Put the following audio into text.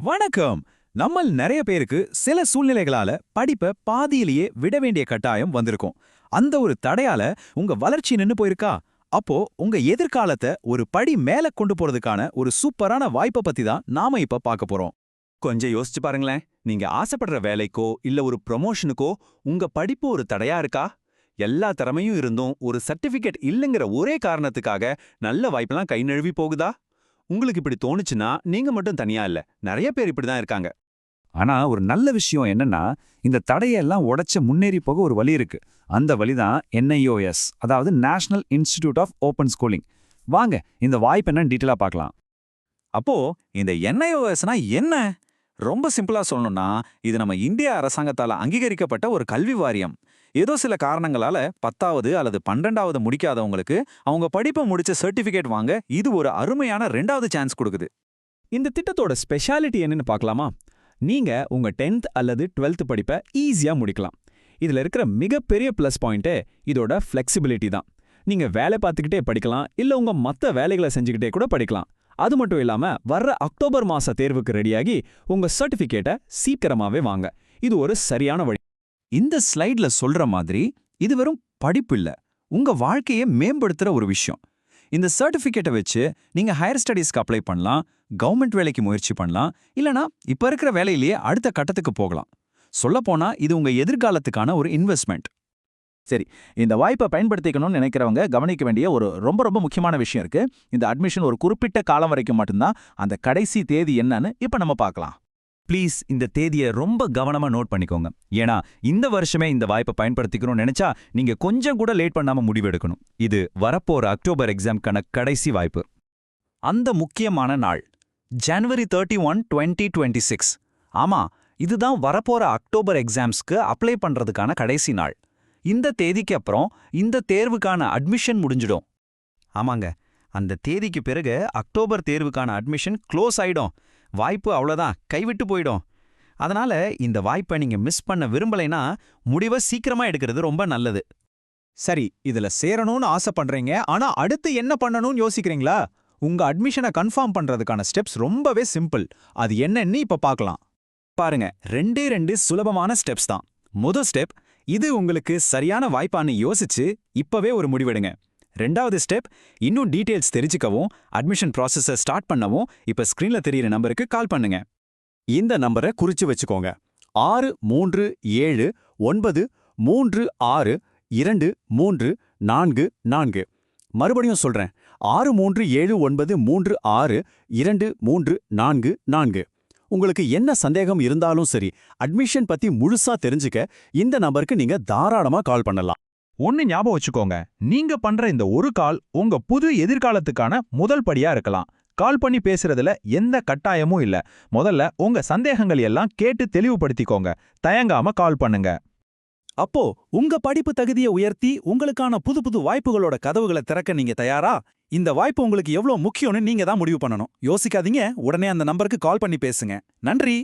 வணக்கம். நம்மள் நிறைய பேருக்கு சில சூழ்நிலைகளால படிப்ப பாதியிலேயே விட வேண்டிய கட்டாயம் வந்திருக்கும். அந்த ஒரு தடையால உங்க வளர்ச்சி நின்னு போயிருக்கா? அப்போ உங்க எதிர்காலத்தை ஒரு படி மேல கொண்டு போறதுக்கான ஒரு சூப்பரான வாய்ப்பை பத்தி தான் நாம இப்ப பார்க்க போறோம். கொஞ்சம் யோசிச்சு பாருங்களேன். நீங்க ஆசைப்படுற வேலைக்கோ இல்ல ஒரு ப்ரொமோஷனுக்கோ உங்க படிப்பு ஒரு தடையா இருக்கா? எல்லா திறமையும் இருந்தும் ஒரு சர்டிபிகேட் இல்லைங்கிற ஒரே காரணத்துக்காக நல்ல வாய்ப்பெல்லாம் கை நழுவி போகுதா? உங்களுக்கு இப்படி தோணுச்சுன்னா நீங்க மட்டும் தனியா இல்ல, நிறைய பேர் இப்படிதான் இருக்காங்க. ஆனா ஒரு நல்ல விஷயம் என்னன்னா, இந்த தடையெல்லாம் உடைச்சு முன்னேறி போக ஒரு வழி இருக்கு. அந்த வழிதான் NIOS, அதாவது National Institute of Open Schooling. வாங்க இந்த வாய்ப்பு என்னன்னு டீட்டெயிலா பார்க்கலாம். அப்போ இந்த NIOSனா என்ன? ரொம்ப சிம்பிளா சொல்லணும்னா, இது நம்ம இந்திய அரசாங்கத்தால அங்கீகரிக்கப்பட்ட ஒரு கல்வி வாரியம். ஏதோ சில காரணங்களால 10வது அல்லது 12வது முடிக்காதவங்களுக்கு அவங்க படிப்பை முடிச்ச சர்டிபிகேட் வாங்க இது ஒரு அருமையான 2வது சான்ஸ் கொடுக்குது. இந்த திட்டத்தோட ஸ்பெஷாலிட்டி என்னன்னு பார்க்கலாமா? நீங்க உங்க 10th அல்லது 12th படிப்பை ஈஸியா முடிக்கலாம். இதுல இருக்கிற மிகப்பெரிய ப்ளஸ் பாயிண்ட்டே இதோட ஃப்ளெக்சிபிலிட்டி தான். நீங்க வேலை பார்த்துக்கிட்டே படிக்கலாம், இல்ல உங்க மத்த வேலைகளை செஞ்சுக்கிட்டே கூட படிக்கலாம். அது மட்டும் இல்லாம வர்ற அக்டோபர் மாச தேர்வுக்கு ரெடியாகி உங்க சர்டிபிகேட்டை சீக்கிரமாவே வாங்க. இது ஒரு சரியான வழி. இந்த ஸ்லைட்ல சொல்ற மாதிரி இது வெறும் படிப்பு இல்ல, உங்க வாழ்க்கையை மேம்படுத்துற ஒரு விஷயம். இந்த சர்டிபிகேட்டை வச்சு நீங்க ஹையர் ஸ்டடீஸ்க்கு அப்ளை பண்ணலாம், கவர்மெண்ட் வேலைக்கு முயற்சி பண்ணலாம், இல்லனா இப்ப இருக்கிற வேலையிலேயே அடுத்த கட்டத்துக்கு போகலாம். சொல்லப்போனா இது உங்க எதிர்காலத்துக்கான ஒரு இன்வெஸ்ட்மெண்ட். சரி, இந்த வாய்ப்பை பயன்படுத்திக்கணும்னு நினைக்கிறவங்க கவனிக்க வேண்டிய ஒரு ரொம்ப முக்கியமான விஷயம் இருக்கு. இந்த அட்மிஷன் ஒரு குறிப்பிட்ட காலம் வரைக்கும் மட்டும்தான். அந்த கடைசி தேதி என்னன்னு இப்ப நம்ம பார்க்கலாம். ப்ளீஸ் இந்த தேதியை ரொம்ப கவனமா நோட் பண்ணிக்கோங்க. ஏன்னா இந்த வருஷமே இந்த வாய்ப்பை பயன்படுத்திக்கணும்னு நினைச்சா நீங்க கொஞ்சம் கூட லேட் பண்ணாம முடிவெடுக்கணும். இது வரப்போற அக்டோபர் எக்ஸாம்க்கான கடைசி வாய்ப்பு. அந்த முக்கியமான நாள் ஜனவரி 31, 2026. ஆமா, இதுதான் வரப்போற அக்டோபர் எக்ஸாம்ஸ்க்கு அப்ளை பண்றதுக்கான கடைசி நாள். இந்த தேதிக்கு அப்புறம் இந்த தேர்வுக்கான அட்மிஷன் முடிஞ்சிடும். ஆமாங்க, அந்த தேதிக்கு பிறகு அக்டோபர் தேர்வுக்கான அட்மிஷன் க்ளோஸ் ஆயிடும். வாய்ப்பு அவ்வளோதான், கைவிட்டு போயிடும். அதனால இந்த வாய்ப்பை நீங்க மிஸ் பண்ண விரும்பலைன்னா முடிவை சீக்கிரமா எடுக்கிறது ரொம்ப நல்லது. சரி, இதுல சேரணும்னு ஆசைப்படுறீங்க, ஆனா அடுத்து என்ன பண்ணணும்னு யோசிக்கிறீங்களா? உங்க அட்மிஷனை கன்ஃபார்ம் பண்றதுக்கான ஸ்டெப்ஸ் ரொம்பவே சிம்பிள். அது என்னன்னு இப்ப பார்க்கலாம். பாருங்க, 2 சுலபமான ஸ்டெப்ஸ் தான். முதல் ஸ்டெப், இது உங்களுக்கு சரியான வாய்ப்பான்னு யோசிச்சு இப்பவே ஒரு முடிவெடுங்க. 2வது ஸ்டெப், இன்னும் டீடைல்ஸ் தெரிஞ்சுக்கவும் அட்மிஷன் ப்ராசஸை ஸ்டார்ட் பண்ணவும் இப்ப ஸ்கிரீன்ல தெரியிற நம்பருக்கு கால் பண்ணுங்க. இந்த நம்பரை குறிச்சு வச்சுக்கோங்க. 6379362344. மறுபடியும் சொல்றேன், 6379362344. உங்களுக்கு என்ன சந்தேகம் இருந்தாலும் சரி, அட்மிஷன் பத்தி முழுசா தெரிஞ்சுக்க இந்த நம்பருக்கு நீங்க தாராளமா கால் பண்ணலாம். ஒன்னு ஞாபகம் வச்சுக்கோங்க, நீங்க பண்ற இந்த ஒரு கால் உங்க புது எதிர்காலத்துக்கான முதல் படியா இருக்கலாம். கால் பண்ணி பேசுறதுல எந்த கட்டாயமும் இல்ல. முதல்ல உங்க சந்தேகங்கள் எல்லாம் கேட்டு தெளிவுபடுத்திக்கோங்க. தயங்காம கால் பண்ணுங்க. அப்போ உங்க படிப்பு தகுதியை உயர்த்தி உங்களுக்கான புது வாய்ப்புகளோட கதவுகளை திறக்க நீங்க தயாரா? இந்த வாய்ப்பு உங்களுக்கு எவ்வளவு முக்கியம்னு நீங்க தான் முடிவு பண்ணணும். யோசிக்காதீங்க, உடனே அந்த நம்பருக்கு கால் பண்ணி பேசுங்க. நன்றி.